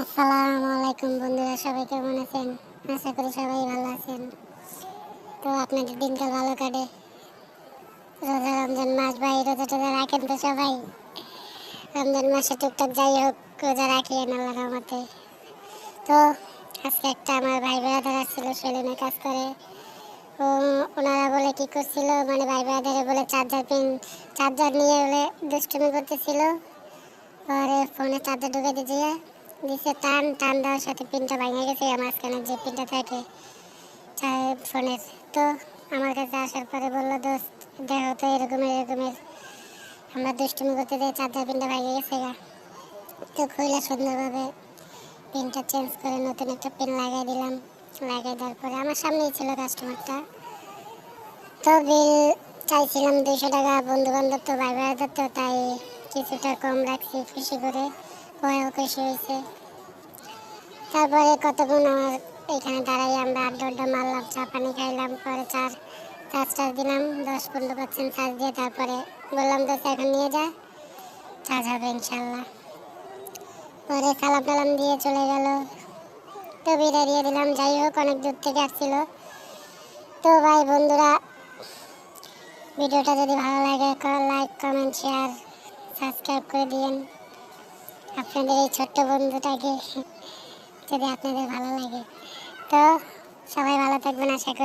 আসসালামু আলাইকুম বন্ধুরা, সবাই কেমন আছেন? আশা করি সবাই ভালো আছেন। তো আপনাদের দিনকাল ভালো কাটে। রমজান মাস, ভাই রোজা টোজা রাখেন তো সবাই? রমজান মাসে টুকটাক যাই হোক রোজা রাখি আল্লাহর রহমতে। তো আজকে একটা আমার ভাই ব্রাদার আসছিল, সেলুনে কাজ করে। ও ওনারা বলে কি করছিল, মানে ভাই ব্রাদারে বলে চার্জার নিয়ে বলে দুষ্টুমি করতেছিল। পরে ফোনে চার্জার ঢুকে দিছে, টান টান দেওয়ার সাথে পিনটা ভেঙে গেছে। আমার মাঝখানে যে পিনটা থাকে ফোনের। তো আমার কাছে আসার পরে বললো, দোস্ত দেখো তো এরকমের আমরা দুষ্টুমি করতে যাই, চার্জার পিনটা ভেঙে গেছে গা। তো খুলে সুন্দরভাবে পিনটা চেঞ্জ করে নতুন একটা পিন লাগিয়ে দিলাম। লাগিয়ে দেওয়ার পরে আমার সামনেই ছিল কাস্টমারটা। তো বিল চাইছিলাম 200 টাকা। বন্ধু বান্ধব তো, ভাই ভাইদের তো, তাই কিছুটা কম রাখছি খুশি করে। ওরাও খুশি হয়েছে। তারপরে কতক্ষণ আমার এখানে দাঁড়াই আমরা আড্ডা মারলাম, চা পানি খাইলাম। পরে চার্জ দিলাম, 10-15% চার্জ দিয়ে তারপরে বললাম, দোস্ত এখন নিয়ে যা, চার্জ হবে ইনশাল্লাহ। পরে সালাম টালাম দিয়ে চলে গেল। তো বিদায় দিয়ে দিলাম। যাই হোক, অনেক দূর থেকে আসছিল। তো ভাই বন্ধুরা, ভিডিওটা যদি ভালো লাগে লাইক কমেন্ট শেয়ার সাবস্ক্রাইব করে দিন আপনাদের এই ছোট্ট বন্ধুটাকে, যদি আপনাদের ভালো লাগে। তো সবাই ভালো থাকবেন আশা করি।